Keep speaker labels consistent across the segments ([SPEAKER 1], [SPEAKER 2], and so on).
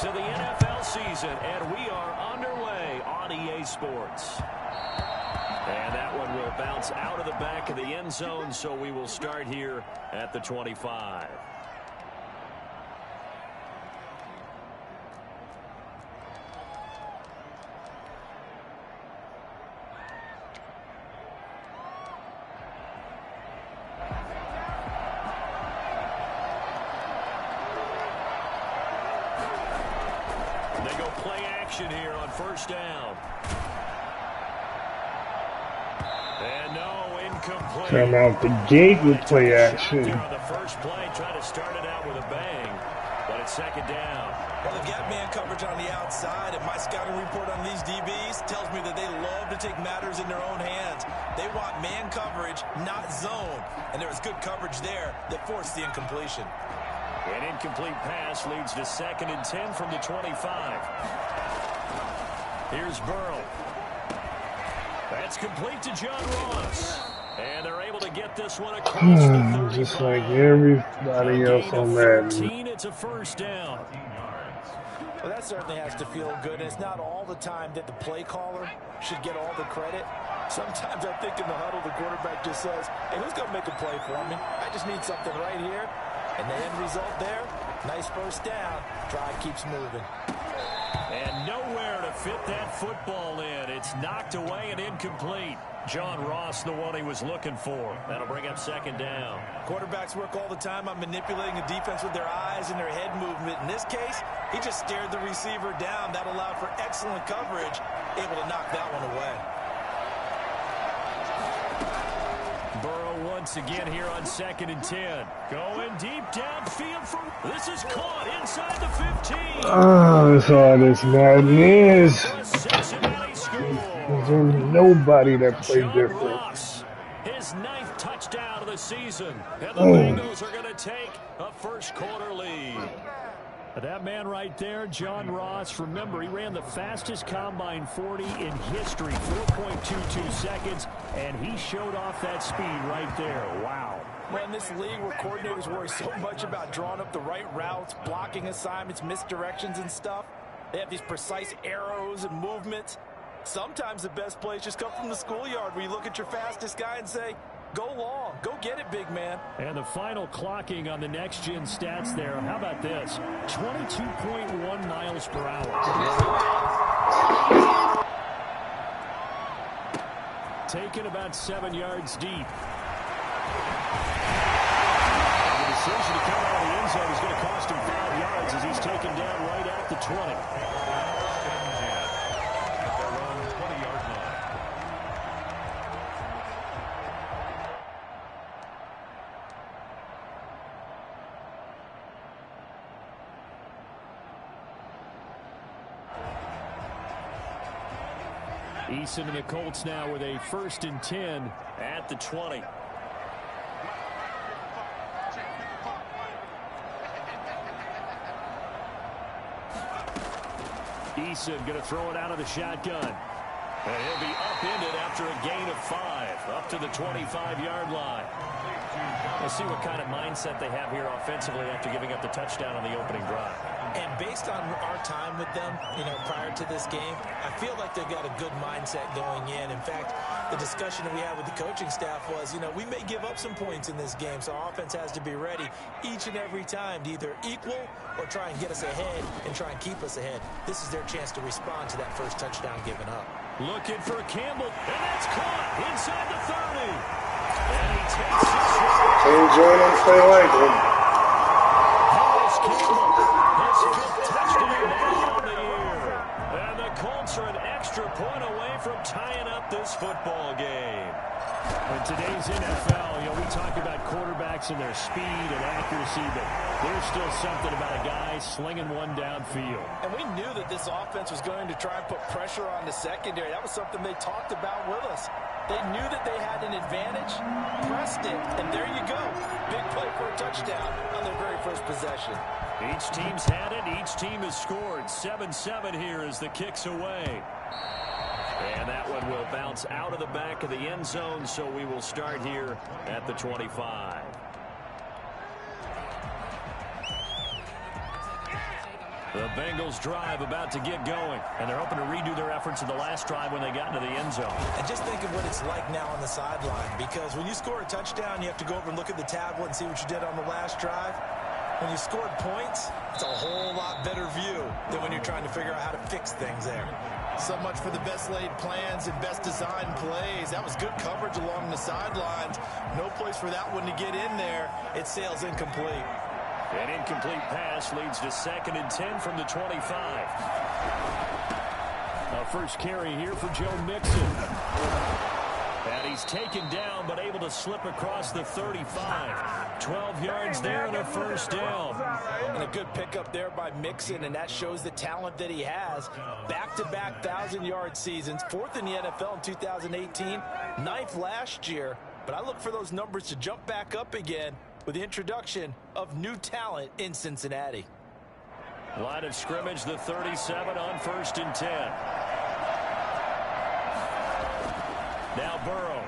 [SPEAKER 1] weeks of the NFL season, and we are underway on EA Sports. And that one will bounce out of the back of the end zone, so we will start here at the 25. They go play action here on first down. And no, incomplete.
[SPEAKER 2] Come out the gate with play action.
[SPEAKER 1] On the first play, try to start it out with a bang, but it's second down.
[SPEAKER 3] Well, they've got man coverage on the outside, and my scouting report on these DBs tells me that they love to take matters in their own hands. They want man coverage, not zone, and there was good coverage there that forced the incompletion.
[SPEAKER 1] An incomplete pass leads to 2nd and 10 from the 25. Here's Burrow. That's complete to John Ross. And they're able to get this one across the 35.
[SPEAKER 2] Just like everybody else on Madden.
[SPEAKER 1] It's a first down.
[SPEAKER 3] Well, that certainly has to feel good. And it's not all the time that the play caller should get all the credit. Sometimes I think in the huddle, the quarterback just says, hey, who's going to make a play for me? I just need something right here. And the end result there, nice first down. Drive keeps moving.
[SPEAKER 1] And nowhere to fit that football in. It's knocked away and incomplete. John Ross, the one he was looking for. That'll bring up second down.
[SPEAKER 3] Quarterbacks work all the time on manipulating a defense with their eyes and their head movement. In this case, he just stared the receiver down. That allowed for excellent coverage, able to knock that one away.
[SPEAKER 1] Burrow once again here on 2nd and 10. Going deep downfield for this is caught inside the 15.
[SPEAKER 2] Oh, that's all this Madden is. There's nobody that plays different.
[SPEAKER 1] Ross, his 9th touchdown of the season. And the Bengals are going to take a first quarter lead. That man right there, John Ross, remember, he ran the fastest combine 40 in history, 4.22 seconds, and he showed off that speed right there. Wow.
[SPEAKER 3] Well, in this league where coordinators worry so much about drawing up the right routes, blocking assignments, misdirections and stuff, they have these precise arrows and movements. Sometimes the best plays just come from the schoolyard where you look at your fastest guy and say, go long. Go get it, big man.
[SPEAKER 1] And the final clocking on the next-gen stats there. How about this? 22.1 miles per hour. Taken about 7 yards deep. And the decision to come out of the end zone is going to cost him 5 yards as he's taken down right at the 20. Eason and the Colts now with a 1st and 10 at the 20. Eason going to throw it out of the shotgun. And he'll be upended after a gain of 5, up to the 25-yard line. We'll see what kind of mindset they have here offensively after giving up the touchdown on the opening drive.
[SPEAKER 3] And based on our time with them, prior to this game, I feel like they've got a good mindset going in. In fact, the discussion that we had with the coaching staff was, we may give up some points in this game, so our offense has to be ready each and every time to either equal or try and get us ahead and try and keep us ahead. This is their chance to respond to that first touchdown given up.
[SPEAKER 1] Looking for Campbell, and that's caught inside the 30. And he takes it short.
[SPEAKER 2] Can't join them, stay away, dude.
[SPEAKER 1] Harris Campbell, his 5th touchdown on the year. And the Colts are an extra point away from tying up this football game. In today's NFL, we talk about quarterbacks and their speed and accuracy, but there's still something about a guy slinging one downfield.
[SPEAKER 3] And we knew that this offense was going to try and put pressure on the secondary. That was something they talked about with us. They knew that they had an advantage, pressed it, and there you go. Big play for a touchdown on their very first possession.
[SPEAKER 1] Each team's had it. Each team has scored. 7-7 here as the kick's away. And that one will bounce out of the back of the end zone, so we will start here at the 25. The Bengals drive about to get going, and they're hoping to redo their efforts in the last drive when they got into the end zone.
[SPEAKER 3] And just think of what it's like now on the sideline, because when you score a touchdown, you have to go over and look at the tablet and see what you did on the last drive. When you scored points, it's a whole lot better view than when you're trying to figure out how to fix things there. So much for the best laid plans and best designed plays. That was good coverage along the sidelines. No place for that one to get in there. It sails incomplete.
[SPEAKER 1] An incomplete pass leads to 2nd and 10 from the 25. A first carry here for Joe Mixon. And he's taken down, but able to slip across the 35. 12 yards there and a first down.
[SPEAKER 3] And a good pickup there by Mixon, and that shows the talent that he has. Back-to-back 1,000-yard seasons, 4th in the NFL in 2018, 9th last year. But I look for those numbers to jump back up again with the introduction of new talent in Cincinnati.
[SPEAKER 1] Line of scrimmage, the 37 on 1st and 10. Now Burrow.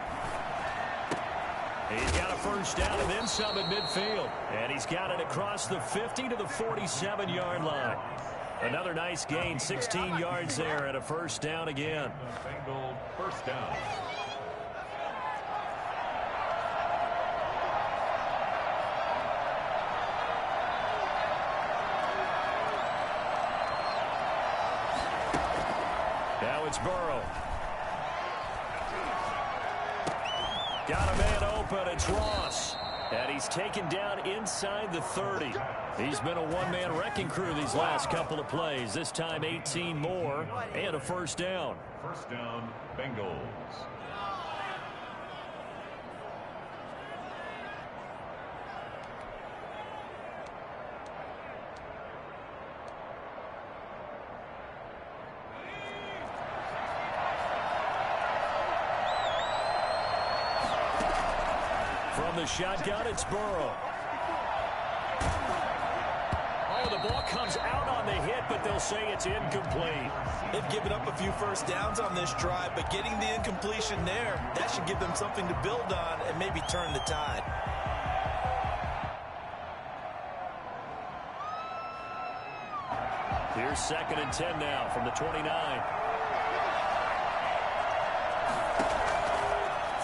[SPEAKER 1] He's got a first down and then some at midfield. And he's got it across the 50 to the 47-yard line. Another nice gain, 16 yards there and a first down again.
[SPEAKER 4] Bengal first down.
[SPEAKER 1] Now it's Burrow. Got a man open. It's Ross. And he's taken down inside the 30. He's been a one-man wrecking crew these last couple of plays. This time 18 more and a first down.
[SPEAKER 4] First down, Bengals.
[SPEAKER 1] From the shotgun, it's Burrow. Oh, the ball comes out on the hit, but they'll say it's incomplete.
[SPEAKER 3] They've given up a few first downs on this drive, but getting the incompletion there, that should give them something to build on and maybe turn the tide.
[SPEAKER 1] Here's 2nd and 10 now from the 29.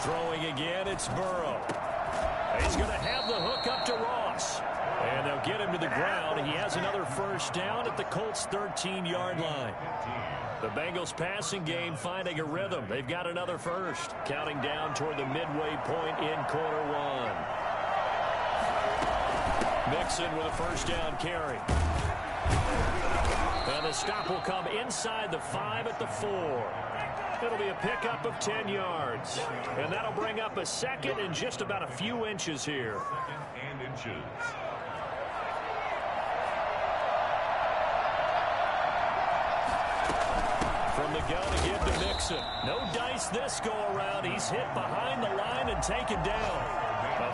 [SPEAKER 1] Throwing again, it's Burrow. He's going to have the hook up to Ross. And they'll get him to the ground. He has another first down at the Colts' 13-yard line. The Bengals passing game finding a rhythm. They've got another first. Counting down toward the midway point in quarter one. Mixon with a first down carry. And the stop will come inside the 5 at the 4. It'll be a pickup of 10 yards. And that'll bring up a second and just about a few inches here.
[SPEAKER 4] Second and inches.
[SPEAKER 1] From the gun again to Mixon. No dice this go around. He's hit behind the line and taken down.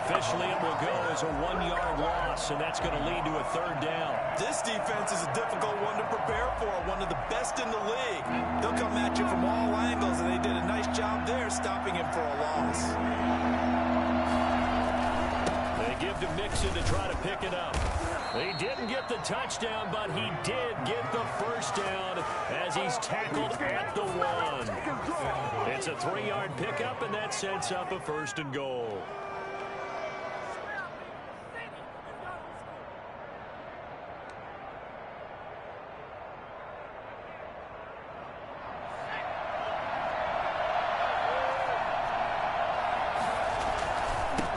[SPEAKER 1] Officially, it will go as a 1-yard loss, and that's going to lead to a third down.
[SPEAKER 3] This defense is a difficult one to prepare for, one of the best in the league. They'll come at you from all angles, and they did a nice job there stopping him for a loss.
[SPEAKER 1] They give to Mixon to try to pick it up. He didn't get the touchdown, but he did get the first down as he's tackled at the 1. It's a 3-yard pickup, and that sets up a 1st and goal.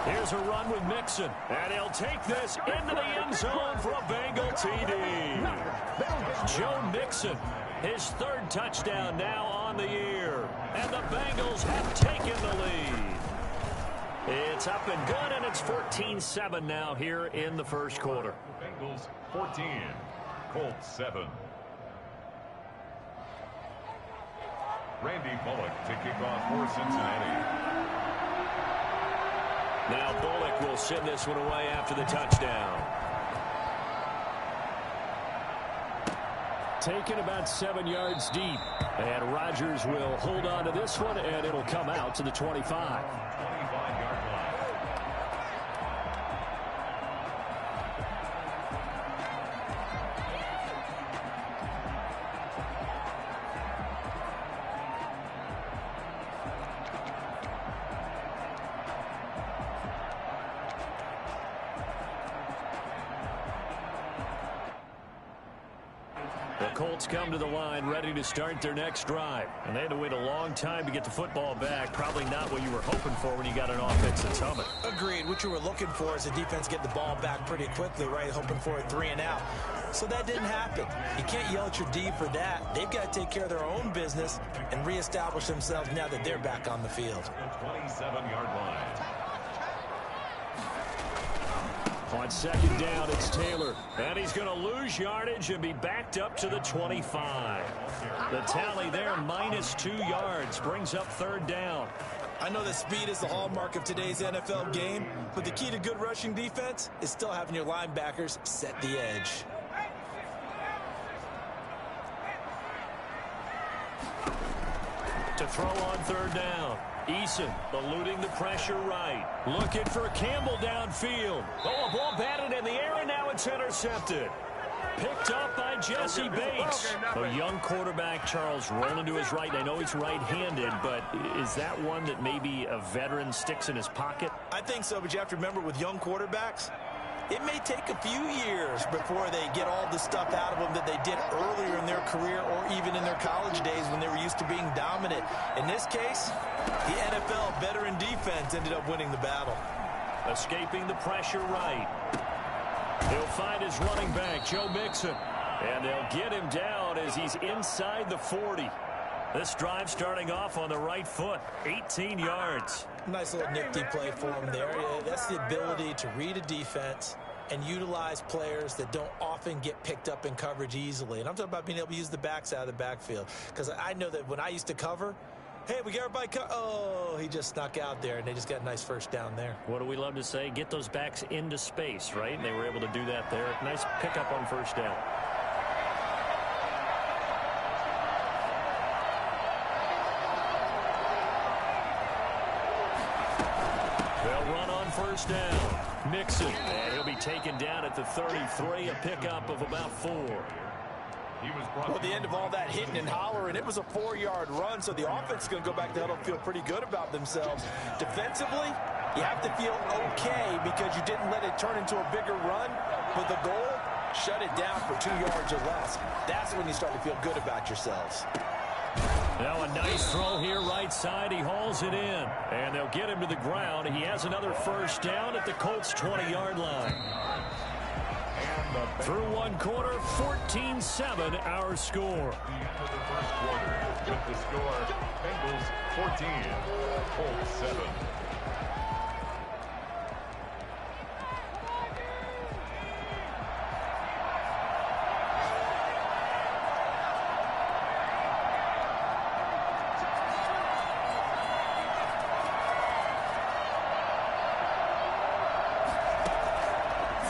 [SPEAKER 1] Here's a run with Mixon, and he'll take this into the end zone for a Bengal TD. Joe Mixon, his 3rd touchdown now on the year, and the Bengals have taken the lead. It's up and good, and it's 14-7 now here in the first quarter.
[SPEAKER 4] Bengals 14, Colts 7. Randy Bullock to kick off for Cincinnati.
[SPEAKER 1] Now Bullock will send this one away after the touchdown. Taken about 7 yards deep. And Rodgers will hold on to this one, and it'll come out to the 25.
[SPEAKER 4] 25-yard line.
[SPEAKER 1] The Colts come to the line ready to start their next drive. And they had to wait a long time to get the football back. Probably not what you were hoping for when you got an offense that's humming.
[SPEAKER 3] Agreed. What you were looking for is the defense get the ball back pretty quickly, right? Hoping for a 3 and out. So that didn't happen. You can't yell at your D for that. They've got to take care of their own business and reestablish themselves now that they're back on the field.
[SPEAKER 4] 27-yard line.
[SPEAKER 1] On second down, it's Taylor. And he's going to lose yardage and be backed up to the 25. The tally there, -2 yards, brings up third down.
[SPEAKER 3] I know that speed is the hallmark of today's NFL game, but the key to good rushing defense is still having your linebackers set the edge.
[SPEAKER 1] To throw on third down. Eason eluding the pressure right. Looking for Campbell downfield. Oh, a ball batted in the air, and now it's intercepted. Picked up by Jesse Bates. A young quarterback, Charles, rolling to his right. I know he's right-handed, but is that one that maybe a veteran sticks in his pocket?
[SPEAKER 3] I think so, but you have to remember with young quarterbacks, it may take a few years before they get all the stuff out of them that they did earlier in their career or even in their college days when they were used to being dominant. In this case, the NFL veteran defense ended up winning the battle.
[SPEAKER 1] Escaping the pressure right. He'll find his running back, Joe Mixon. And they'll get him down as he's inside the 40. This drive starting off on the right foot, 18 yards.
[SPEAKER 3] Nice little nifty play for him there. That's the ability to read a defense and utilize players that don't often get picked up in coverage easily. And I'm talking about being able to use the backs out of the backfield. Because I know that when I used to cover, hey, we got everybody oh, he just snuck out there, and they just got a nice first down there.
[SPEAKER 1] What do we love to say? Get those backs into space, right? And they were able to do that there. Nice pickup on first down. They'll run on first down. Mixon, and he'll be taken down at the 33, a pickup of about 4.
[SPEAKER 3] Well, the end of all that hitting and hollering, it was a 4-yard run, so the offense is going to go back to huddle and feel pretty good about themselves. Defensively, you have to feel okay because you didn't let it turn into a bigger run, but the goal, shut it down for 2 yards or less. That's when you start to feel good about yourselves.
[SPEAKER 1] Now a nice throw here right side. He hauls it in, and they'll get him to the ground. He has another first down at the Colts' 20-yard line. Through one quarter, 14-7 our score.
[SPEAKER 4] For the first quarter, with the score, Bengals 14, Colts 7.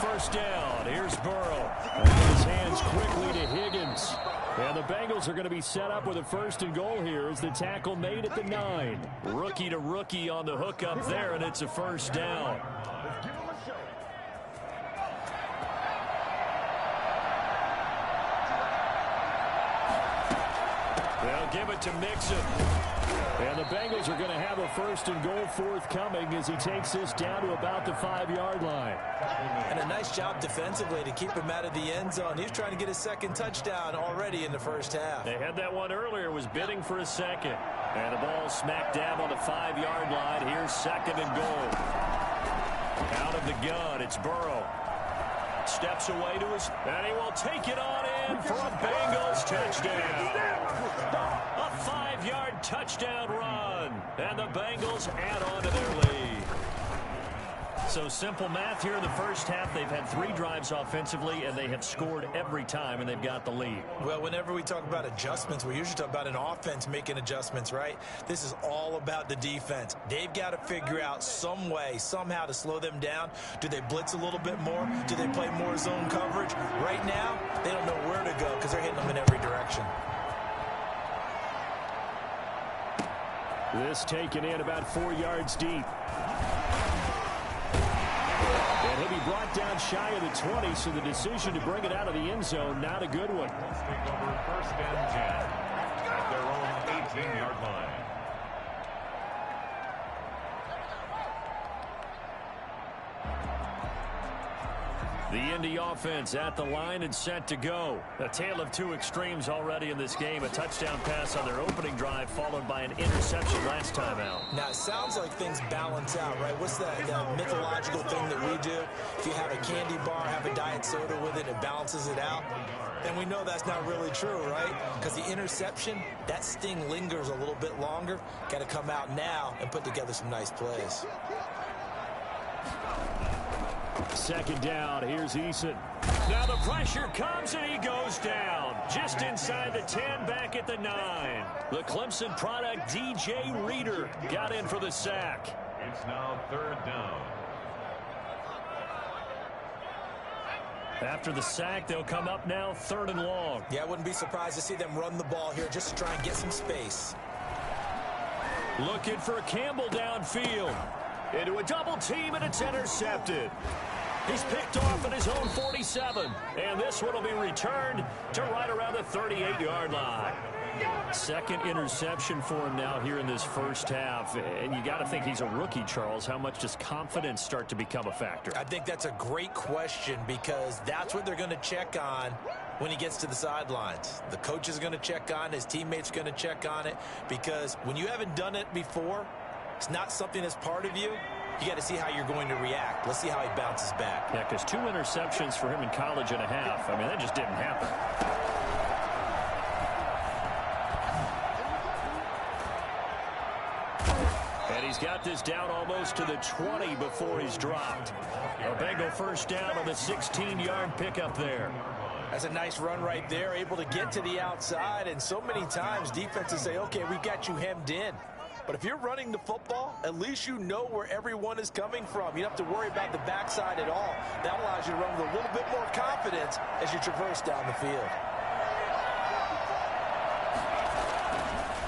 [SPEAKER 1] First down. Here's Burrow. And his hands quickly to Higgins. And the Bengals are going to be set up with a first and goal here as the tackle made at the 9. Rookie to rookie on the hook up there, and it's a first down. They'll give it to Mixon. And the Bengals are going to have a first and goal forthcoming as he takes this down to about the 5-yard line.
[SPEAKER 3] And a nice job defensively to keep him out of the end zone. He was trying to get his second touchdown already in the first half.
[SPEAKER 1] They had that one earlier, was bidding for a second. And the ball smack dab on the 5-yard line. Here's second and goal. Out of the gun, it's Burrow. Steps away to his, and he will take it on in for a Bengals touchdown. A 5-yard touchdown run, and the Bengals add on to their lead. So simple math here in the first half. They've had 3 drives offensively, and they have scored every time, and they've got the lead.
[SPEAKER 3] Well, whenever we talk about adjustments, we usually talk about an offense making adjustments, right? This is all about the defense. They've got to figure out some way, somehow to slow them down. Do they blitz a little bit more? Do they play more zone coverage? Right now, they don't know where to go because they're hitting them in every direction.
[SPEAKER 1] This taken in about 4 yards deep. And he'll be brought down shy of the 20, so the decision to bring it out of the end zone, not a good one.
[SPEAKER 4] Let's take over first and 10 at their own 18-yard line.
[SPEAKER 1] The Indy offense at the line and set to go. A tale of two extremes already in this game. A touchdown pass on their opening drive followed by an interception last time out.
[SPEAKER 3] Now, it sounds like things balance out, right? What's that mythological thing that we do? If you have a candy bar, have a diet soda with it, it balances it out. And we know that's not really true, right? Because the interception, that sting lingers a little bit longer. Got to come out now and put together some nice plays.
[SPEAKER 1] Second down, here's Eason. Now the pressure comes and he goes down. Just inside the 10, back at the 9. The Clemson product, DJ Reader, got in for the sack.
[SPEAKER 4] It's now 3rd down.
[SPEAKER 1] After the sack, they'll come up now 3rd and long.
[SPEAKER 3] Yeah, I wouldn't be surprised to see them run the ball here just to try and get some space.
[SPEAKER 1] Looking for Campbell downfield. Into a double team, and it's intercepted. He's picked off at his own 47. And this one will be returned to right around the 38-yard line. Second interception for him now here in this first half. And you got to think he's a rookie, Charles. How much does confidence start to become a factor?
[SPEAKER 3] I think that's a great question because that's what they're going to check on when he gets to the sidelines. The coach is going to check on, his teammates are going to check on it, because when you haven't done it before, it's not something that's part of you. You got to see how you're going to react. Let's see how he bounces back.
[SPEAKER 1] Yeah, because 2 interceptions for him in college and a half. I mean, that just didn't happen. And he's got this down almost to the 20 before he's dropped. A Bengal first down on the 16-yard pickup there.
[SPEAKER 3] That's a nice run right there, able to get to the outside. And so many times defenses say, okay, we got you hemmed in. But if you're running the football, at least you know where everyone is coming from. You don't have to worry about the backside at all. That allows you to run with a little bit more confidence as you traverse down the field.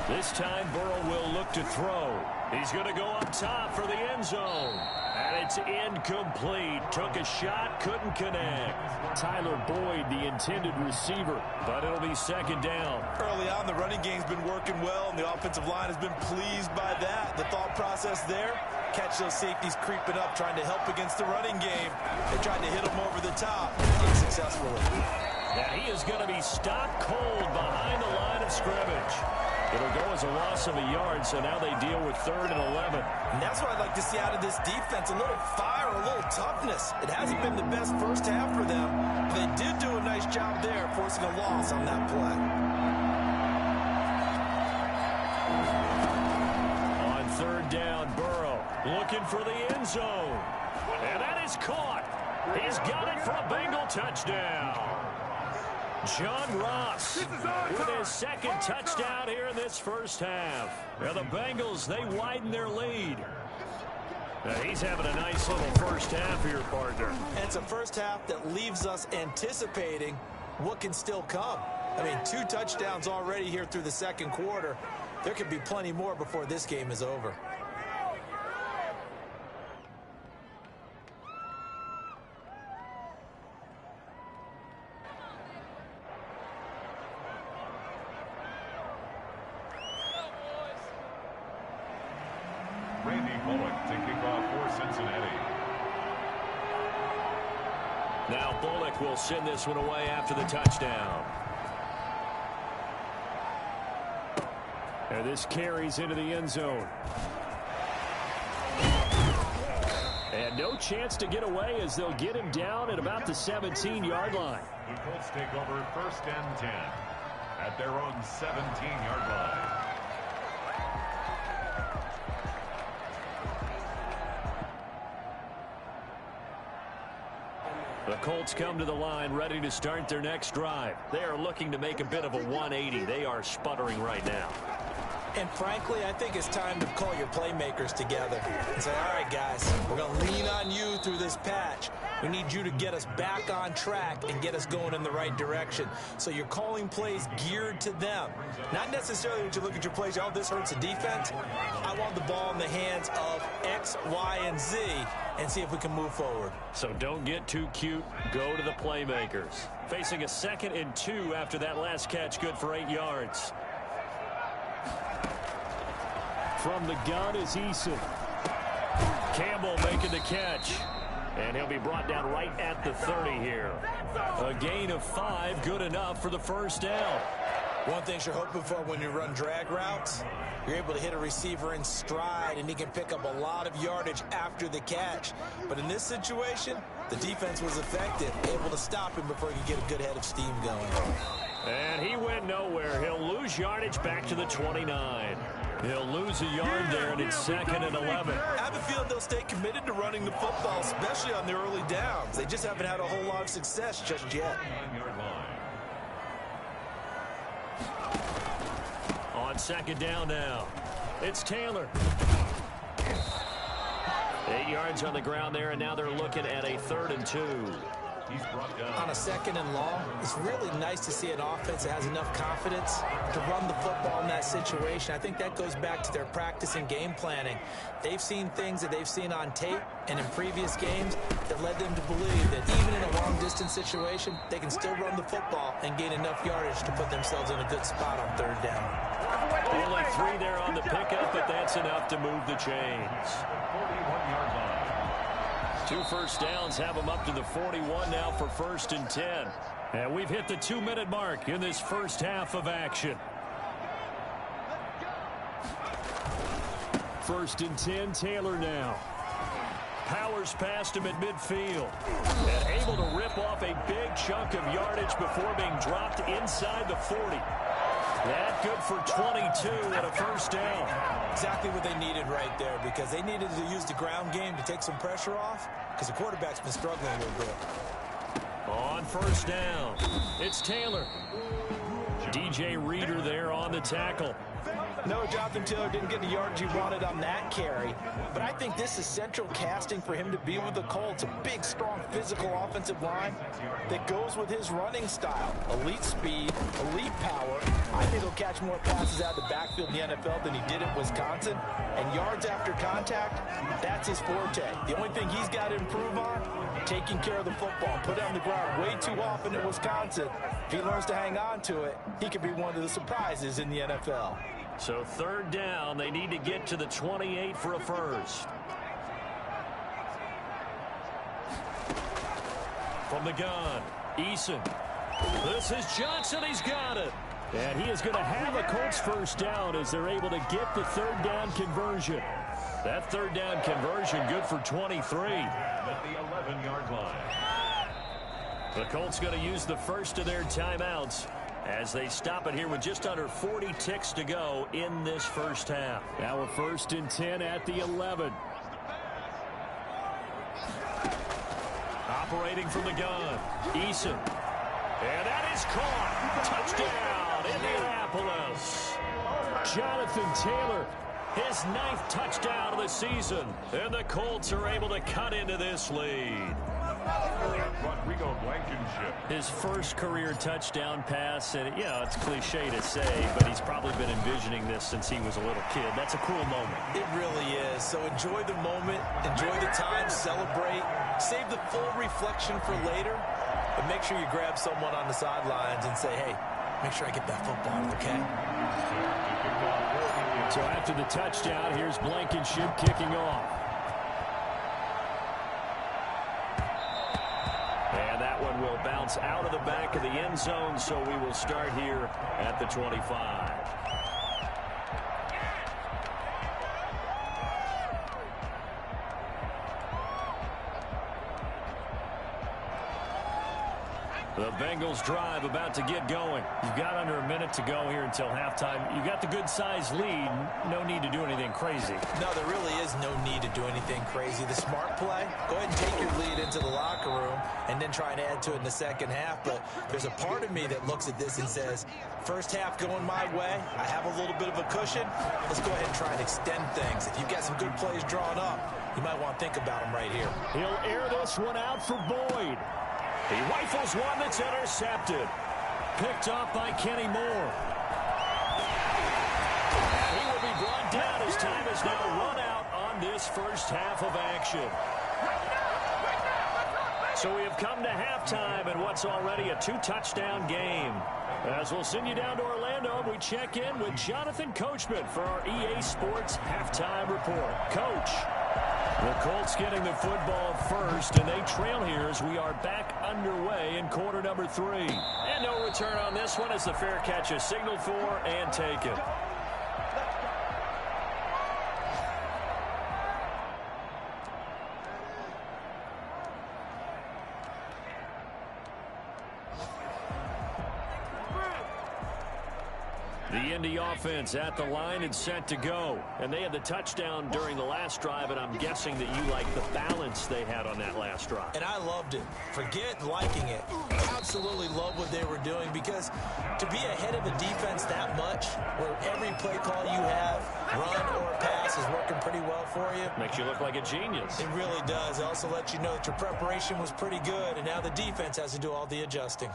[SPEAKER 1] This time, Burrow will look to throw. He's going to go up top for the end zone. And it's incomplete. Took a shot, couldn't connect. Tyler Boyd, the intended receiver, but it'll be second down.
[SPEAKER 3] Early on, the running game's been working well, and the offensive line has been pleased by that. The thought process there, catch those safeties creeping up, trying to help against the running game. They tried to hit them over the top, unsuccessfully.
[SPEAKER 1] Now he is going to be stopped cold behind the line of scrimmage. It'll go as a loss of a yard, so now they deal with 3rd and 11.
[SPEAKER 3] And that's what I'd like to see out of this defense, a little fire, a little toughness. It hasn't been the best first half for them. They did do a nice job there, forcing a loss on that play.
[SPEAKER 1] On 3rd down, Burrow looking for the end zone. And that is caught. He's got it for a Bengal touchdown. John Ross with his second touchdown here in this first half. Now the Bengals, they widen their lead. Now he's having a nice little first half here, partner.
[SPEAKER 3] And it's a first half that leaves us anticipating what can still come. I mean, 2 touchdowns already here through the second quarter. There could be plenty more before this game is over.
[SPEAKER 4] Randy Bullock to kick off for Cincinnati.
[SPEAKER 1] Now Bullock will send this one away after the touchdown. And this carries into the end zone. And no chance to get away as they'll get him down at about the 17-yard line.
[SPEAKER 4] The Colts take over 1st and 10 at their own 17-yard line.
[SPEAKER 1] The Colts come to the line ready to start their next drive. They are looking to make a bit of a 180. They are sputtering right now.
[SPEAKER 3] And frankly, I think it's time to call your playmakers together and say, all right, guys, we're going to lean on you through this patch. We need you to get us back on track and get us going in the right direction. So you're calling plays geared to them. Not necessarily when you look at your plays, oh, this hurts the defense. I want the ball in the hands of X, Y, and Z and see if we can move forward.
[SPEAKER 1] So don't get too cute. Go to the playmakers. Facing a 2nd and 2 after that last catch, good for 8 yards. From the gun is Eason. Campbell making the catch. And he'll be brought down right at the 30 here. A gain of 5, good enough for the first down.
[SPEAKER 3] One thing you're hoping for when you run drag routes, you're able to hit a receiver in stride, and he can pick up a lot of yardage after the catch. But in this situation, the defense was effective, able to stop him before he could get a good head of steam going.
[SPEAKER 1] And he went nowhere. He'll lose yardage back to the 29. He'll lose a yard there, and it's 2nd and 11.
[SPEAKER 3] I have a feeling they'll stay committed to running the football, especially on the early downs. They just haven't had a whole lot of success just yet.
[SPEAKER 1] On 2nd down now, it's Taylor. 8 yards on the ground there, and now they're looking at a 3rd and 2.
[SPEAKER 3] On a 2nd and long, it's really nice to see an offense that has enough confidence to run the football in that situation. I think that goes back to their practice and game planning. They've seen things that they've seen on tape and in previous games that led them to believe that even in a long-distance situation, they can still run the football and gain enough yardage to put themselves in a good spot on 3rd down.
[SPEAKER 1] Only 3 there on the pickup, but that's enough to move the chains.
[SPEAKER 4] 41-yard line.
[SPEAKER 1] 2 first downs have them up to the 41 now for 1st and 10. And we've hit the 2-minute mark in this first half of action. 1st and 10, Taylor now. Powers past him at midfield. And able to rip off a big chunk of yardage before being dropped inside the 40. That good for 22 and a 1st down.
[SPEAKER 3] Exactly what they needed right there, because they needed to use the ground game to take some pressure off, because the quarterback's been struggling a little bit.
[SPEAKER 1] On 1st down, it's Taylor. DJ Reader there on the tackle.
[SPEAKER 3] No, Jonathan Taylor didn't get the yardage he wanted on that carry, but I think this is central casting for him to be with the Colts. A big, strong, physical offensive line that goes with his running style. Elite speed, elite power. I think he'll catch more passes out of the backfield in the NFL than he did at Wisconsin. And yards after contact, that's his forte. The only thing he's got to improve on, taking care of the football. Put it on the ground way too often at Wisconsin. If he learns to hang on to it, he could be one of the surprises in the NFL.
[SPEAKER 1] So 3rd down, they need to get to the 28 for a first. From the gun, Eason. This is Johnson, he's got it. And he is going to have a Colts 1st down as they're able to get the 3rd down conversion. That 3rd down conversion good for 23.
[SPEAKER 4] At the 11-yard line.
[SPEAKER 1] The Colts going to use the first of their timeouts as they stop it here with just under 40 ticks to go in this first half. Now a 1st and 10 at the 11. Operating from the gun, Eason. And that is caught. Touchdown, Indianapolis. Jonathan Taylor, his 9th touchdown of the season. And the Colts are able to cut into this lead.
[SPEAKER 4] Rodrigo Blankenship.
[SPEAKER 1] His first career touchdown pass, and it's cliche to say, but he's probably been envisioning this since he was a little kid. That's a cool moment.
[SPEAKER 3] It really is. So enjoy the moment, enjoy the time, celebrate, save the full reflection for later, but make sure you grab someone on the sidelines and say, hey, make sure I get that football, okay?
[SPEAKER 1] So after the touchdown, here's Blankenship kicking off. And that one will bounce out of the back of the end zone, so we will start here at the 25. The Bengals drive about to get going. You've got under a minute to go here until halftime. You've got the good-sized lead. No need to do anything crazy.
[SPEAKER 3] No, there really is no need to do anything crazy. The smart play, go ahead and take your lead into the locker room and then try and add to it in the second half. But there's a part of me that looks at this and says, first half going my way, I have a little bit of a cushion. Let's go ahead and try and extend things. If you've got some good plays drawn up, you might want to think about them right here.
[SPEAKER 1] He'll air this one out for Boyd. He rifles one that's intercepted. Picked off by Kenny Moore. And he will be brought down as time is now run out on this first half of action. So we have come to halftime in what's already a 2-touchdown game. As we'll send you down to Orlando, we check in with Jonathan Coachman for our EA Sports Halftime Report. Coach. The Colts getting the football first, and they trail here as we are back underway in quarter number 3. And no return on this one as the fair catch is signaled for and taken. The Indy offense at the line and set to go. And they had the touchdown during the last drive, and I'm guessing that you like the balance they had on that last drive.
[SPEAKER 3] And I loved it. Forget liking it. Absolutely love what they were doing, because to be ahead of a defense that much, where every play call you have, run or pass, is working pretty well for you.
[SPEAKER 1] Makes you look like a genius.
[SPEAKER 3] It really does. It also lets you know that your preparation was pretty good, and now the defense has to do all the adjusting.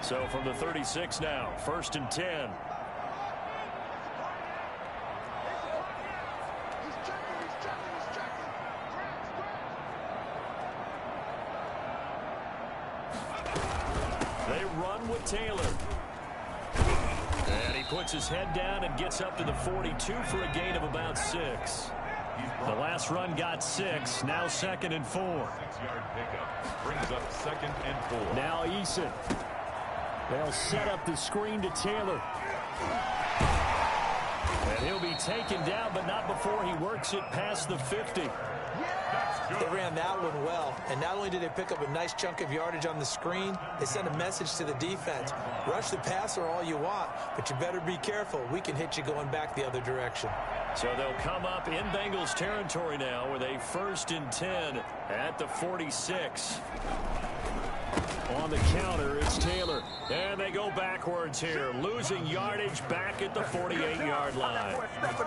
[SPEAKER 1] So from the 36 now, 1st and 10. They run with Taylor. And he puts his head down and gets up to the 42 for a gain of about 6. The last run got 6. Now 2nd and 4.
[SPEAKER 4] 6-yard pickup brings up 2nd and 4.
[SPEAKER 1] Now Eason. They'll set up the screen to Taylor. And he'll be taken down, but not before he works it past the 50.
[SPEAKER 3] They ran that one well, and not only did they pick up a nice chunk of yardage on the screen, they sent a message to the defense. Rush the passer all you want, but you better be careful. We can hit you going back the other direction.
[SPEAKER 1] So they'll come up in Bengals territory now with a 1st and 10 at the 46. On the counter, it's Taylor. And they go backwards here, losing yardage back at the 48-yard line.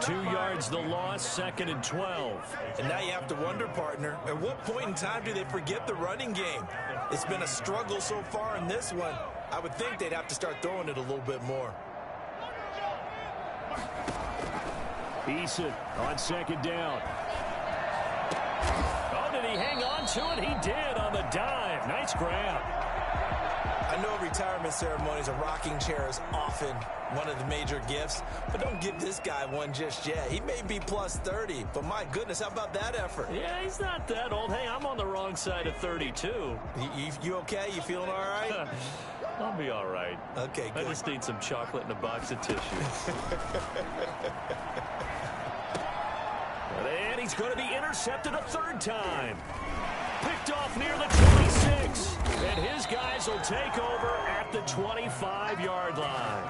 [SPEAKER 1] 2 yards the loss, 2nd and 12.
[SPEAKER 3] And now you have to wonder, partner, at what point in time do they forget the running game? It's been a struggle so far in this one. I would think they'd have to start throwing it a little bit more.
[SPEAKER 1] Eason on 2nd down. Oh, did he hang on to it? He did on the dive. Nice grab.
[SPEAKER 3] I know retirement ceremonies, a rocking chair is often one of the major gifts, but don't give this guy one just yet. He may be plus 30, but my goodness, how about that effort?
[SPEAKER 1] Yeah, he's not that old. Hey, I'm on the wrong side of 32.
[SPEAKER 3] You okay? You feeling all right?
[SPEAKER 1] I'll be all right.
[SPEAKER 3] Okay, good.
[SPEAKER 1] I just need some chocolate and a box of tissue. And he's going to be intercepted a 3rd time. Picked off near the 26. And his guys will take over at the 25-yard line.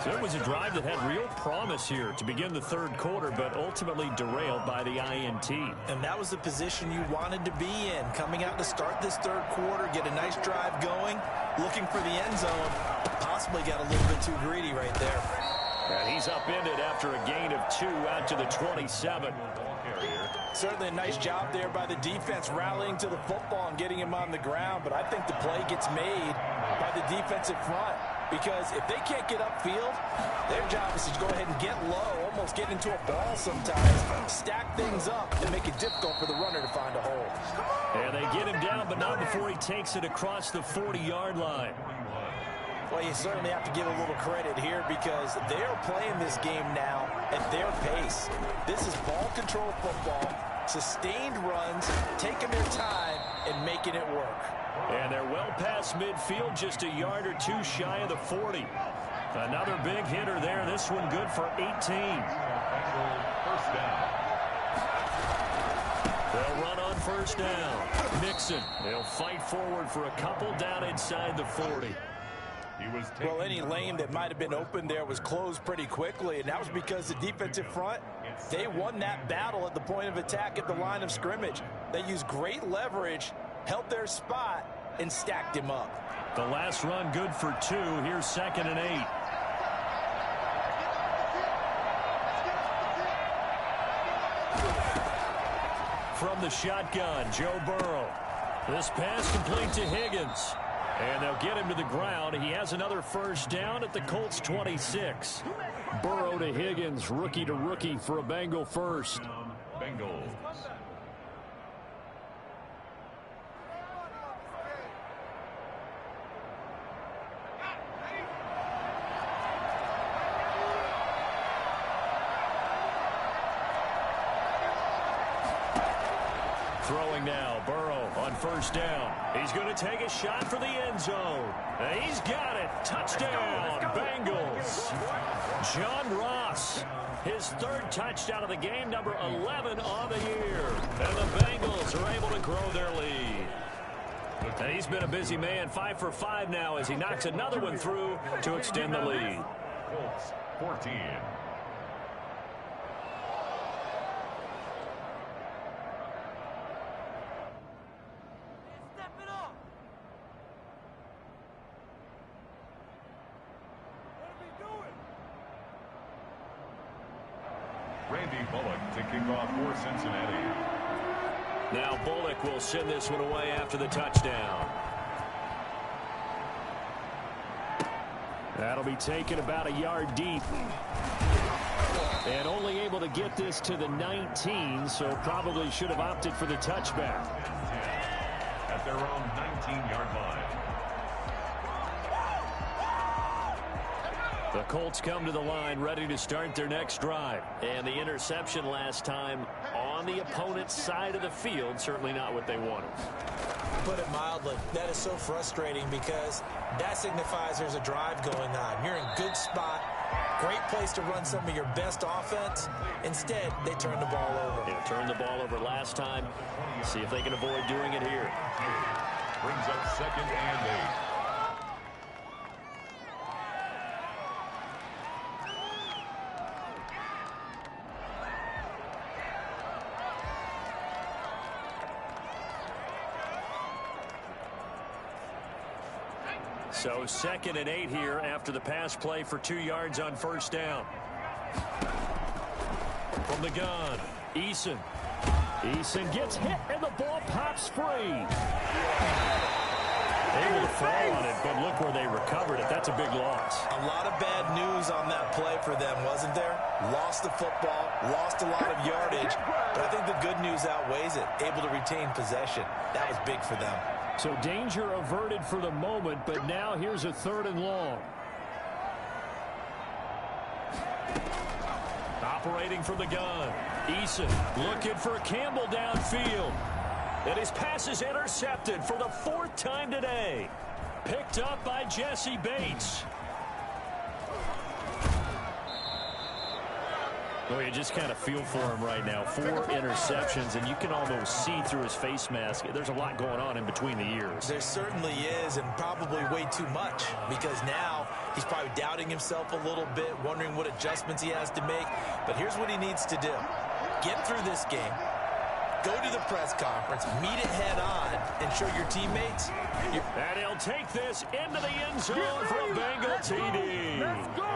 [SPEAKER 1] So it was a drive that had real promise here to begin the 3rd quarter, but ultimately derailed by the INT.
[SPEAKER 3] And that was the position you wanted to be in, coming out to start this 3rd quarter, get a nice drive going, looking for the end zone. Possibly got a little bit too greedy right there.
[SPEAKER 1] And he's upended after a gain of 2 out to the 27.
[SPEAKER 3] Certainly a nice job there by the defense rallying to the football and getting him on the ground, but I think the play gets made by the defensive front, because if they can't get upfield, their job is to go ahead and get low, almost get into a ball sometimes, stack things up, and make it difficult for the runner to find a hole.
[SPEAKER 1] And they get him down, but not before he takes it across the 40-yard line.
[SPEAKER 3] Well, you certainly have to give a little credit here, because they're playing this game now at their pace. This is ball control football, sustained runs, taking their time and making it work. And they're well past midfield, just a yard or 2 shy of the 40. Another big hitter there. This one good for 18.
[SPEAKER 4] First down.
[SPEAKER 1] They'll run on 1st down. Mixon. They'll fight forward for a couple down inside the 40.
[SPEAKER 3] Well, any lane that might have been open there was closed pretty quickly, and that was because the defensive front, they won that battle at the point of attack at the line of scrimmage. They used great leverage, held their spot, and stacked him up.
[SPEAKER 1] The last run good for 2. Here's 2nd and 8. From the shotgun, Joe Burrow. This pass complete to Higgins. And they'll get him to the ground. He has another 1st down at the Colts 26. Burrow to Higgins, rookie to rookie for a Bengal first.
[SPEAKER 4] Bengals.
[SPEAKER 1] Throwing now, Burrow on first down. He's going to take a shot for the end zone. And he's got it. Touchdown, Bengals. John Ross, his third touchdown of the game, number 11 on the year. And the Bengals are able to grow their lead. And he's been a busy man, 5 for 5 now as he knocks another one through to extend the lead.
[SPEAKER 4] Colts 14. Randy Bullock to kick off for Cincinnati.
[SPEAKER 1] Now Bullock will send this one away after the touchdown. That'll be taken about a yard deep. And only able to get this to the 19, so probably should have opted for the touchback.
[SPEAKER 4] At their own 19-yard line.
[SPEAKER 1] The Colts come to the line ready to start their next drive. And the interception last time on the opponent's side of the field, certainly not what they wanted.
[SPEAKER 3] Put it mildly, that is so frustrating because that signifies there's a drive going on. You're in good spot, great place to run some of your best offense. Instead, they turn the ball over.
[SPEAKER 1] They turned the ball over last time. See if they can avoid doing it here.
[SPEAKER 4] Brings up 2nd and 8.
[SPEAKER 1] So 2nd and 8 here after the pass play for 2 yards on first down. From the gun, Eason. Eason gets hit and the ball pops free. Able to fall on it, but look where they recovered it. That's a big loss.
[SPEAKER 3] A lot of bad news on that play for them, wasn't there? Lost the football, lost a lot of yardage, but I think the good news outweighs it. Able to retain possession. That was big for them.
[SPEAKER 1] So danger averted for the moment, but now here's a 3rd and long. Operating from the gun. Eason looking for Campbell downfield. And his pass is intercepted for the 4th time today. Picked up by Jesse Bates. Well, you just kind of feel for him right now. 4 interceptions, and you can almost see through his face mask. There's a lot going on in between the ears.
[SPEAKER 3] There certainly is, and probably way too much, because now he's probably doubting himself a little bit, wondering what adjustments he has to make. But here's what he needs to do. Get through this game. Go to the press conference, meet it head on, and show your teammates.
[SPEAKER 1] And he'll take this into the end zone for a Bengal TD. Let's go.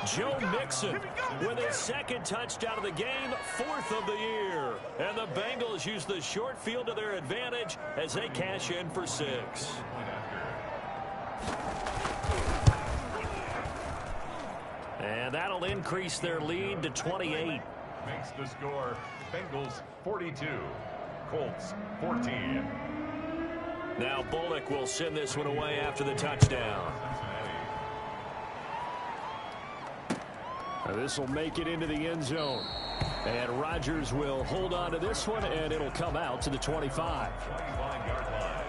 [SPEAKER 1] Joe Mixon with his 2nd touchdown of the game, 4th of the year. And the Bengals use the short field to their advantage as they cash in for 6. And that'll increase their lead to 28.
[SPEAKER 4] Makes the score Bengals 42, Colts 14.
[SPEAKER 1] Now Bullock will send this one away after the touchdown. This will make it into the end zone. And Rodgers will hold on to this one, and it'll come out to the 25.
[SPEAKER 4] 25-yard line.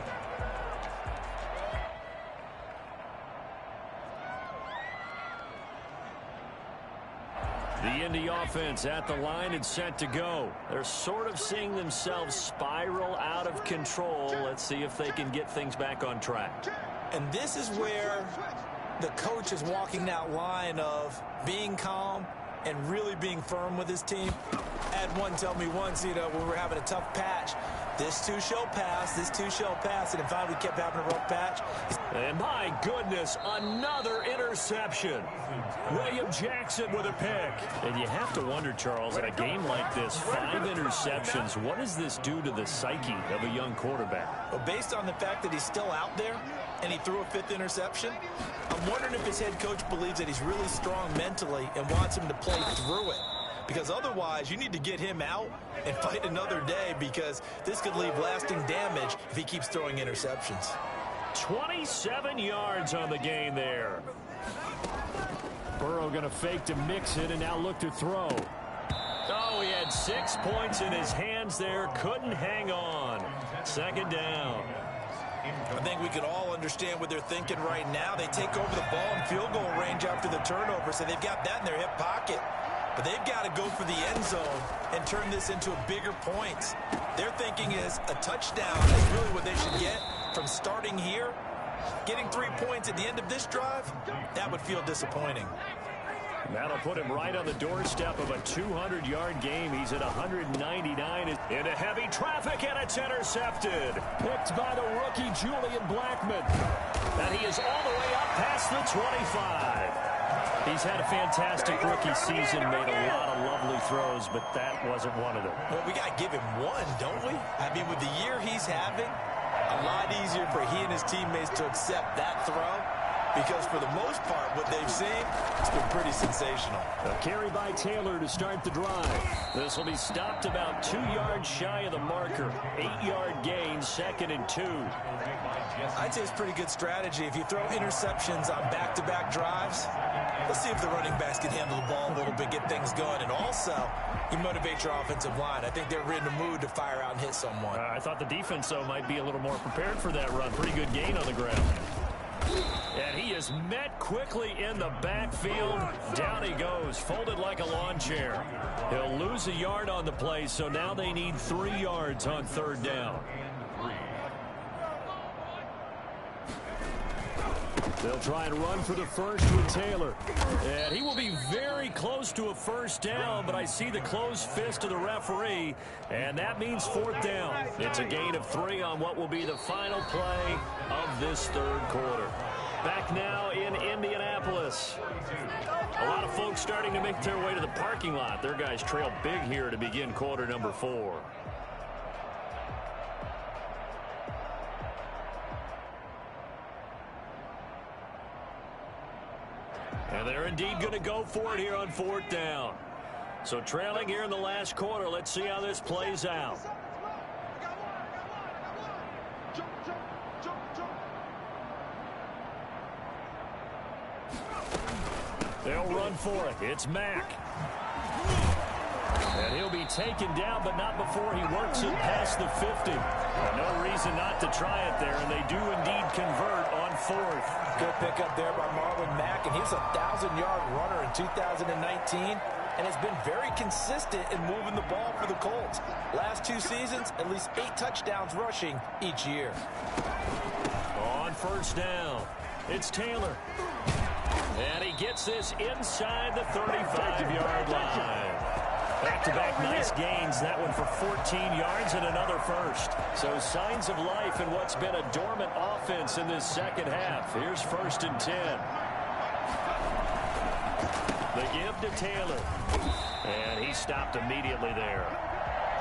[SPEAKER 1] The Indy offense at the line and set to go. They're sort of seeing themselves spiral out of control. Let's see if they can get things back on track.
[SPEAKER 3] And this is where the coach is walking that line of being calm and really being firm with his team. I had one tell me once, when we were having a tough patch, this too shall pass, this too shall pass, and in fact we kept having a rough patch.
[SPEAKER 1] And my goodness, another interception. William Jackson with a pick. And you have to wonder, Charles, in a game like this, 5 interceptions, what does this do to the psyche of a young quarterback?
[SPEAKER 3] Well, based on the fact that he's still out there and he threw a 5th interception, I'm wondering if his head coach believes that he's really strong mentally and wants him to play through it. Because otherwise, you need to get him out and fight another day, because this could leave lasting damage if he keeps throwing interceptions.
[SPEAKER 1] 27 yards on the gain there. Burrow going to fake to mix it and now look to throw. Oh, he had 6 points in his hands there. Couldn't hang on. Second down.
[SPEAKER 3] I think we can all understand what they're thinking right now. They take over the ball in field goal range after the turnover, so they've got that in their hip pocket. But they've got to go for the end zone and turn this into a bigger point. Their thinking is a touchdown is really what they should get from starting here. Getting 3 points at the end of this drive, that would feel disappointing.
[SPEAKER 1] That'll put him right on the doorstep of a 200-yard game. He's at 199 into heavy traffic, and it's intercepted. Picked by the rookie Julian Blackmon. And he is all the way up past the 25. He's had a fantastic rookie season, made a lot of lovely throws, but that wasn't one of them.
[SPEAKER 3] Well, we got to give him one, don't we? I mean, with the year he's having, a lot easier for he and his teammates to accept that throw. Because for the most part, what they've seen, it's been pretty sensational.
[SPEAKER 1] A carry by Taylor to start the drive. This will be stopped about 2 yards shy of the marker. 8-yard gain, 2nd and 2.
[SPEAKER 3] I'd say it's pretty good strategy. If you throw interceptions on back-to-back drives, let's see if the running backs can handle the ball a little bit, get things going. And also, you motivate your offensive line. I think they're in the mood to fire out and hit someone.
[SPEAKER 1] I thought the defense, though, might be a little more prepared for that run. Pretty good gain on the ground. And he is met quickly in the backfield. Down he goes, folded like a lawn chair. He'll lose a yard on the play, so now they need 3 yards on 3rd down. They'll try and run for the first with Taylor. And he will be very close to a first down, but I see the closed fist of the referee, and that means 4th down. It's a gain of 3 on what will be the final play of this 3rd quarter. Back now in Indianapolis. A lot of folks starting to make their way to the parking lot. Their guys trail big here to begin quarter number 4. And they're indeed going to go for it here on 4th down. So trailing here in the last quarter. Let's see how this plays out. They'll run for it. It's Mack. And he'll be taken down, but not before he works it past the 50. No reason not to try it there, and they do indeed convert on 4th.
[SPEAKER 3] Good pickup there by Marlon Mack, and he was a 1,000-yard runner in 2019 and has been very consistent in moving the ball for the Colts. Last 2 seasons, at least 8 touchdowns rushing each year.
[SPEAKER 1] On 1st down, it's Taylor. And he gets this inside the 35-yard line. Back-to-back nice gains. That one for 14 yards and another first. So signs of life in what's been a dormant offense in this second half. Here's 1st and 10. The give to Taylor. And he stopped immediately there.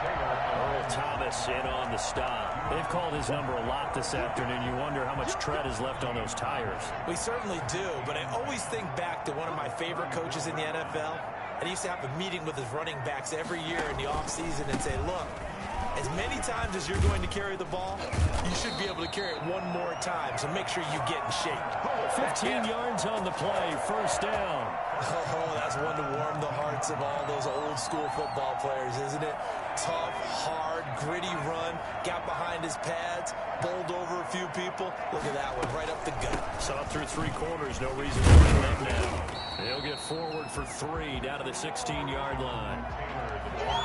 [SPEAKER 1] Earl Thomas in on the stop. They've called his number a lot this afternoon. You wonder how much tread is left on those tires.
[SPEAKER 3] We certainly do, but I always think back to one of my favorite coaches in the NFL. And he used to have a meeting with his running backs every year in the offseason and say, look, as many times as you're going to carry the ball, you should be able to carry it one more time, so make sure you get in shape.
[SPEAKER 1] 15 yards on the play, 1st down.
[SPEAKER 3] Oh, that's one to warm the hearts of all those old school football players, isn't it? Tough, hard, gritty run, got behind his pads, bowled over a few people. Look at that one, right up the gut.
[SPEAKER 1] Saw it through 3 quarters, no reason to bring them now. He'll get forward for 3 down to the 16-yard line.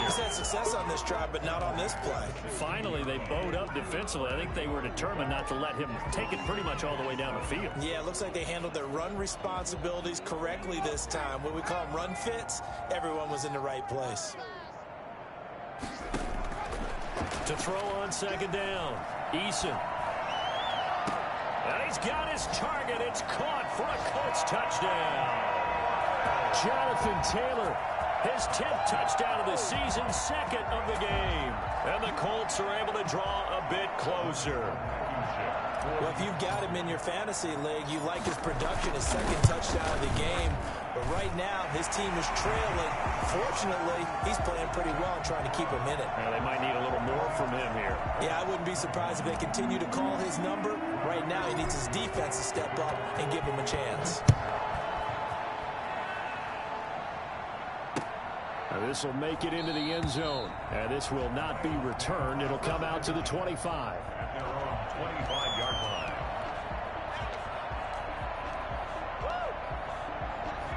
[SPEAKER 3] He's had success on this drive, but not on this play.
[SPEAKER 1] Finally, they bowed up defensively. I think they were determined not to let him take it pretty much all the way down the field.
[SPEAKER 3] Yeah, it looks like they handled their run responsibilities correctly this time. What we call them run fits, everyone was in the right place.
[SPEAKER 1] To throw on 2nd down, Eason. And he's got his target. It's caught for a Colts touchdown. Jonathan Taylor, his 10th touchdown of the season, 2nd of the game. And the Colts are able to draw a bit closer.
[SPEAKER 3] Well, if you've got him in your fantasy league, you like his production, his 2nd touchdown of the game. But right now, his team is trailing. Fortunately, he's playing pretty well and trying to keep him in it.
[SPEAKER 1] They might need a little more from him here.
[SPEAKER 3] Yeah, I wouldn't be surprised if they continue to call his number. Right now, he needs his defense to step up and give him a chance.
[SPEAKER 1] This will make it into the end zone. And this will not be returned. It'll come out to the 25.
[SPEAKER 4] At their own 25-yard line.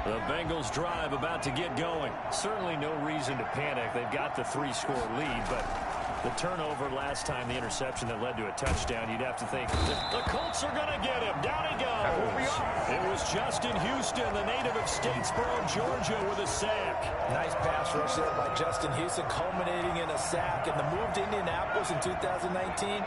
[SPEAKER 1] The Bengals drive about to get going. Certainly no reason to panic. They've got the 3-score lead, but the turnover last time, the interception that led to a touchdown, you'd have to think the Colts are going to get him. Down he goes. It was Justin Houston, the native of Statesboro, Georgia, with a sack.
[SPEAKER 3] Nice pass rush there by Justin Houston, culminating in a sack. And the move to Indianapolis in 2019,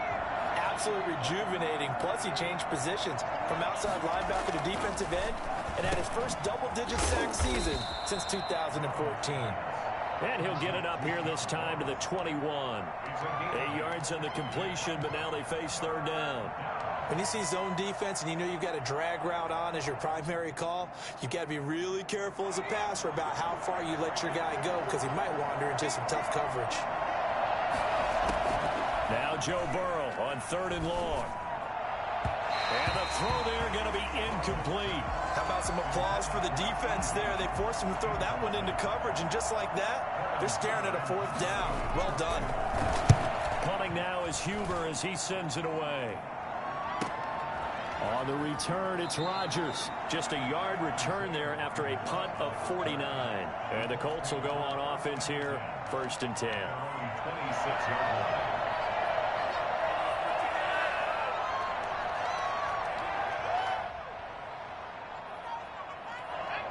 [SPEAKER 3] absolutely rejuvenating. Plus, he changed positions from outside linebacker to defensive end and had his first double-digit sack season since 2014.
[SPEAKER 1] And he'll get it up here this time to the 21. 8 yards on the completion, but now they face third down.
[SPEAKER 3] When you see zone defense and you know you've got a drag route on as your primary call, you've got to be really careful as a passer about how far you let your guy go because he might wander into some tough coverage.
[SPEAKER 1] Now Joe Burrow on 3rd and long. And the throw there going to be incomplete.
[SPEAKER 3] How about some applause for the defense there? They forced him to throw that one into coverage, and just like that, they're staring at a 4th down. Well done.
[SPEAKER 1] Punting now is Huber as he sends it away. On the return, it's Rodgers. Just a yard return there after a punt of 49. And the Colts will go on offense here, 1st and 10.
[SPEAKER 4] 26-yard line.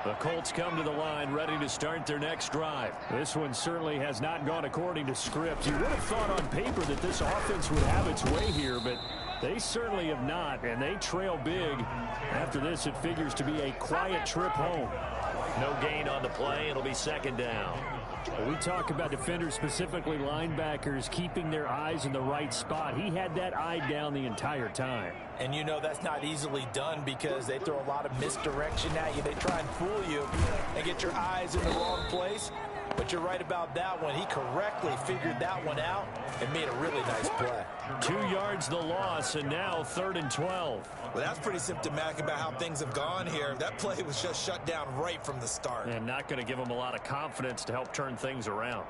[SPEAKER 1] The Colts come to the line ready to start their next drive. This one certainly has not gone according to script. You would have thought on paper that this offense would have its way here, but they certainly have not, and they trail big. After this, it figures to be a quiet trip home. No gain on the play. It'll be 2nd down. We talk about defenders, specifically linebackers, keeping their eyes in the right spot. He had that eye down the entire time.
[SPEAKER 3] And you know that's not easily done because they throw a lot of misdirection at you. They try and fool you and get your eyes in the wrong place. But you're right about that one. He correctly figured that one out and made a really nice play.
[SPEAKER 1] 2 yards the loss, and now 3rd and 12.
[SPEAKER 3] Well, that's pretty symptomatic about how things have gone here. That play was just shut down right from the start.
[SPEAKER 1] And not going to give him a lot of confidence to help turn things around.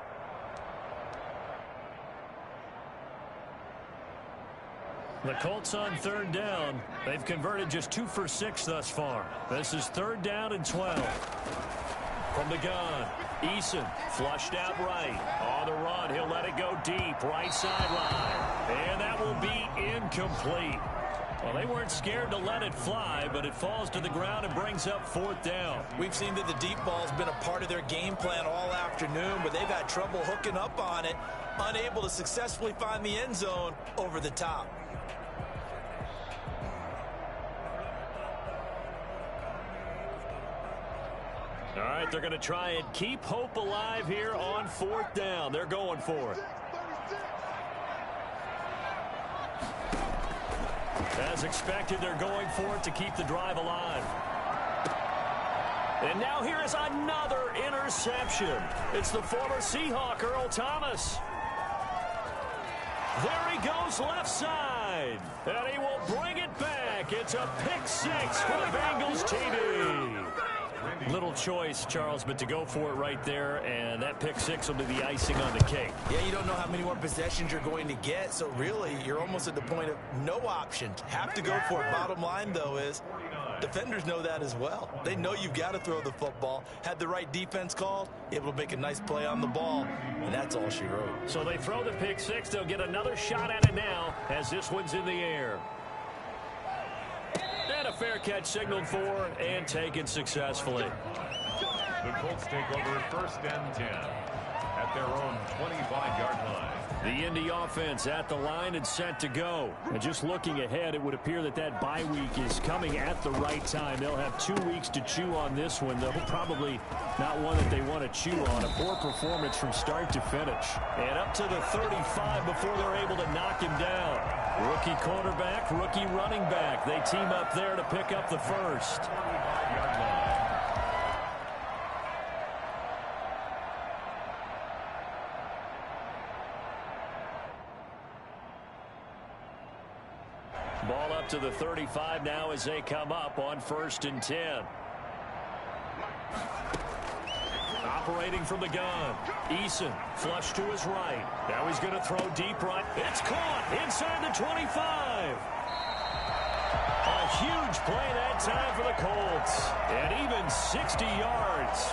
[SPEAKER 1] The Colts on 3rd down. They've converted just 2 for 6 thus far. This is 3rd down and 12. From the gun, Eason flushed out right. On the run, he'll let it go deep, right sideline. And that will be incomplete. Well, they weren't scared to let it fly, but it falls to the ground and brings up 4th down.
[SPEAKER 3] We've seen that the deep ball's been a part of their game plan all afternoon, but they've had trouble hooking up on it, unable to successfully find the end zone over the top.
[SPEAKER 1] All right, they're going to try and keep hope alive here on 4th down. They're going for it. As expected, they're going for it to keep the drive alive. And now here is another interception. It's the former Seahawk, Earl Thomas. There he goes left side. And he will bring it back. It's a pick 6 for the Bengals TD. Little choice, Charles, but to go for it right there, and that pick 6 will be the icing on the cake.
[SPEAKER 3] Yeah, you don't know how many more possessions you're going to get, so really you're almost at the point of no option. Have to go for it. Bottom line, though, is defenders know that as well. They know you've got to throw the football. Had the right defense called, able to make a nice play on the ball, and that's all she wrote.
[SPEAKER 1] So they throw the pick 6. They'll get another shot at it now as this one's in the air. And a fair catch signaled for and taken successfully.
[SPEAKER 4] The Colts take over 1st and 10 at their own 25-yard line.
[SPEAKER 1] The Indy offense at the line and set to go. And just looking ahead, it would appear that that bye week is coming at the right time. They'll have 2 weeks to chew on this one. They'll probably not one that they want to chew on. A poor performance from start to finish. And up to the 35 before they're able to knock him down. Rookie quarterback, rookie running back. They team up there to pick up the first.
[SPEAKER 4] 25-yard line.
[SPEAKER 1] Ball up to the 35 now as they come up on 1st and 10. Operating from the gun. Eason flush to his right. Now he's going to throw deep right. It's caught inside the 25. A huge play that time for the Colts. And even 60 yards.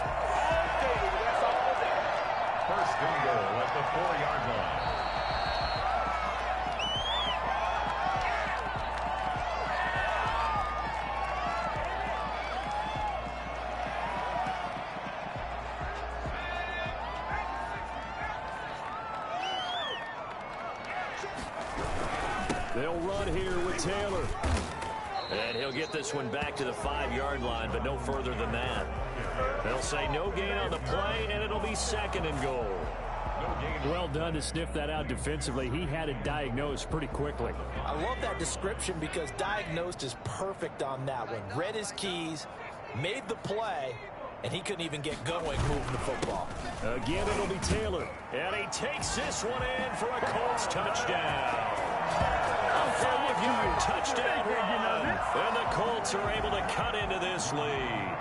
[SPEAKER 4] First and goal at the 4-yard line.
[SPEAKER 1] They'll run here with Taylor. And he'll get this one back to the 5-yard line, but no further than that. They'll say no gain on the play, and it'll be second and goal.
[SPEAKER 5] Well done to sniff that out defensively. He had it diagnosed pretty quickly.
[SPEAKER 3] I love that description because diagnosed is perfect on that one. Read his keys, made the play, and he couldn't even get going moving the football.
[SPEAKER 1] Again, it'll be Taylor. And he takes this one in for a Colts touchdown. A 5-yard touchdown run. And the Colts are able to cut into this lead.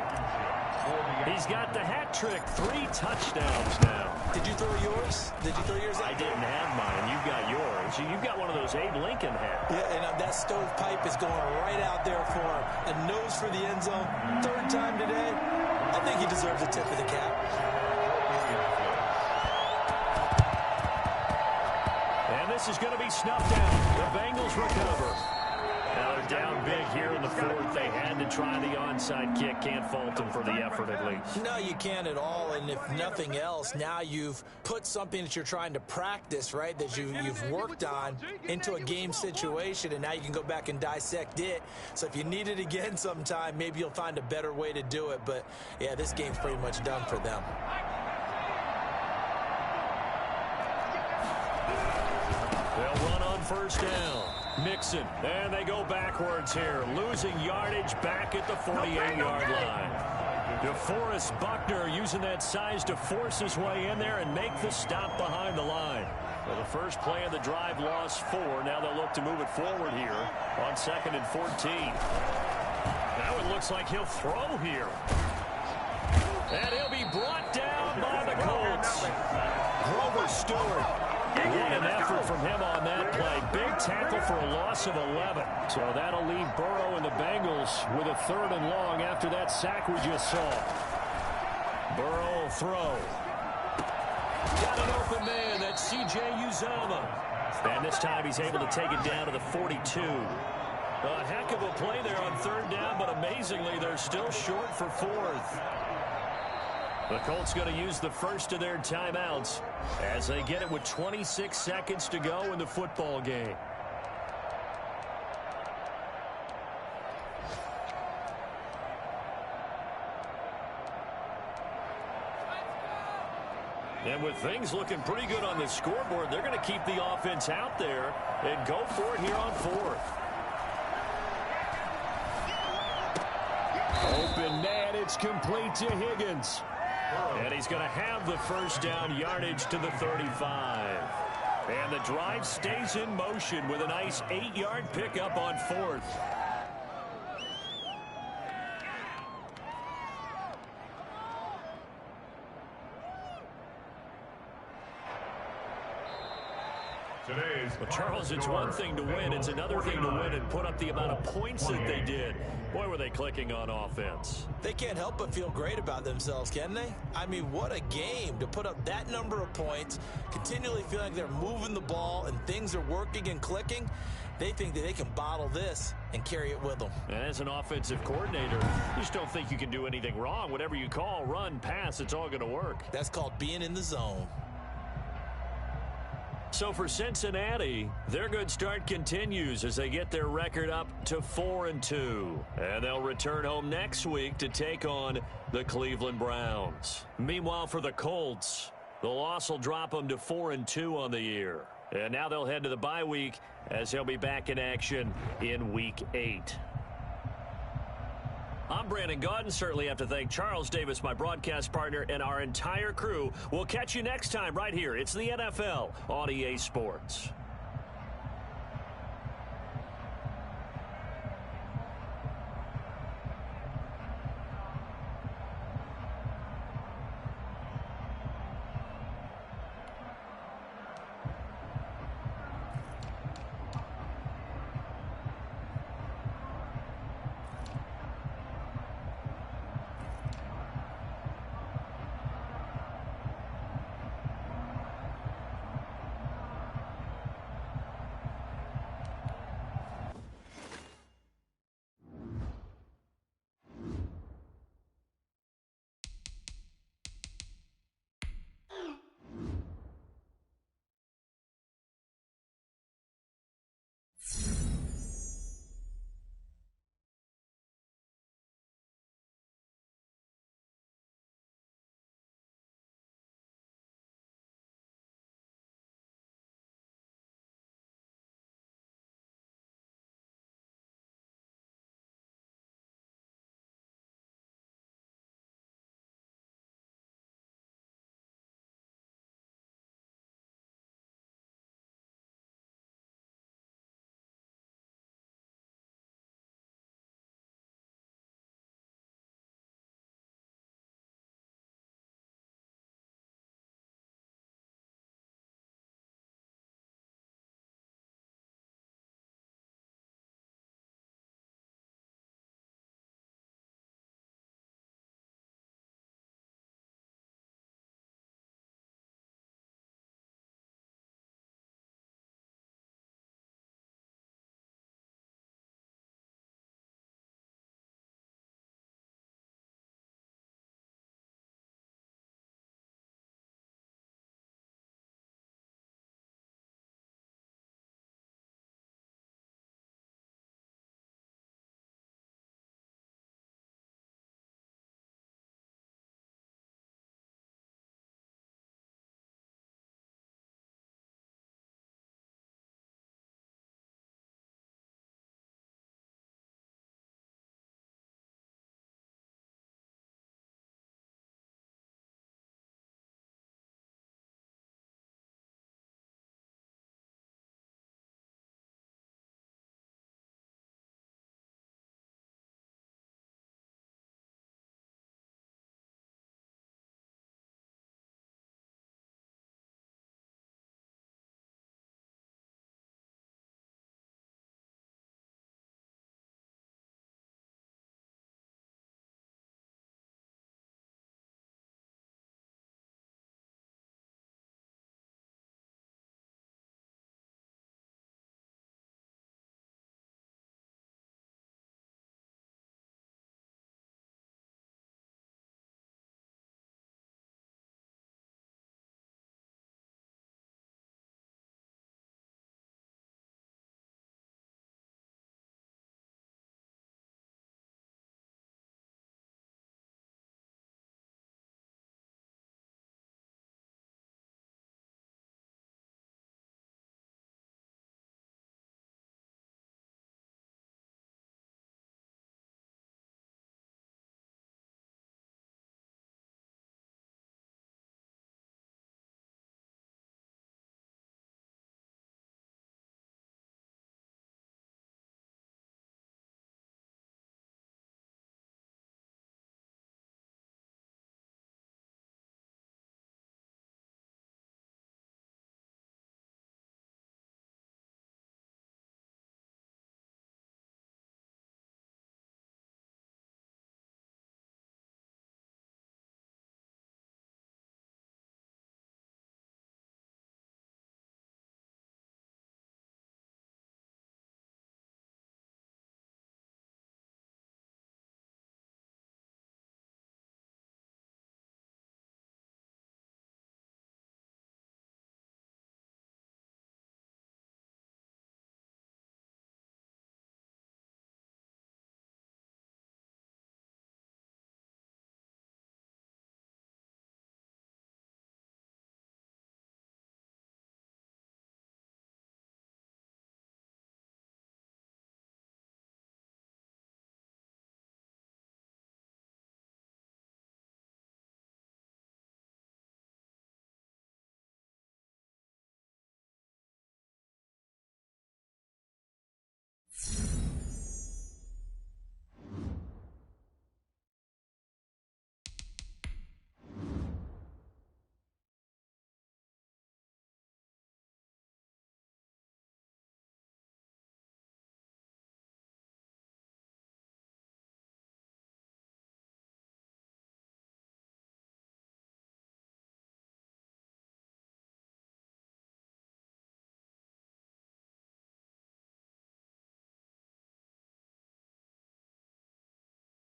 [SPEAKER 1] He's got the hat trick, 3 touchdowns now.
[SPEAKER 3] Did you throw yours? Did you throw yours out?
[SPEAKER 1] I didn't have mine. You've got yours. You've got one of those Abe Lincoln hats.
[SPEAKER 3] Yeah, and that stovepipe is going right out there for him. A nose for the end zone. 3rd time today. I think he deserves a tip of the cap.
[SPEAKER 1] And this is going to be snuffed out. The Bengals recover. Now they're down big here in the 4th. They had to try the onside kick. Can't fault them for the effort at least.
[SPEAKER 3] No, you can't at all. And if nothing else, now you've put something that you're trying to practice, right, that you've worked on into a game situation, and now you can go back and dissect it. So if you need it again sometime, maybe you'll find a better way to do it. But, yeah, this game's pretty much done for them.
[SPEAKER 1] They'll run on 1st down. Mixon, and they go backwards here, losing yardage back at the 48-yard line. DeForest Buckner using that size to force his way in there and make the stop behind the line. Well, the first play of the drive lost 4. Now they'll look to move it forward here on 2nd and 14. Now it looks like he'll throw here. And he'll be brought down by the Colts. Grover Stewart. What an effort from him on that play. Big tackle for a loss of 11. So that'll leave Burrow and the Bengals with a 3rd and long after that sack we just saw. Burrow will throw. Got an open man. That's C.J. Uzomah. And this time he's able to take it down to the 42. A heck of a play there on 3rd down, but amazingly they're still short for 4th. The Colts going to use the first of their timeouts as they get it with 26 seconds to go in the football game. And with things looking pretty good on the scoreboard, they're going to keep the offense out there and go for it here on 4th. Open man, it's complete to Higgins. And he's going to have the 1st down, yardage to the 35. And the drive stays in motion with a nice 8-yard pickup on 4th. Well, Charles, it's one thing to win. It's another thing to win and put up the amount of points that they did. Boy, were they clicking on offense.
[SPEAKER 3] They can't help but feel great about themselves, can they? I mean, what a game to put up that number of points, continually feel like they're moving the ball and things are working and clicking. They think that they can bottle this and carry it with them.
[SPEAKER 1] And as an offensive coordinator, you just don't think you can do anything wrong. Whatever you call, run, pass, it's all going to work.
[SPEAKER 3] That's called being in the zone.
[SPEAKER 1] So for Cincinnati, their good start continues as they get their record up to 4-2. And they'll return home next week to take on the Cleveland Browns. Meanwhile, for the Colts, the loss will drop them to 4-2 on the year. And now they'll head to the bye week as they'll be back in action in Week 8. I'm Brandon Gaudin. Certainly have to thank Charles Davis, my broadcast partner, and our entire crew. We'll catch you next time right here. It's the NFL on EA Sports.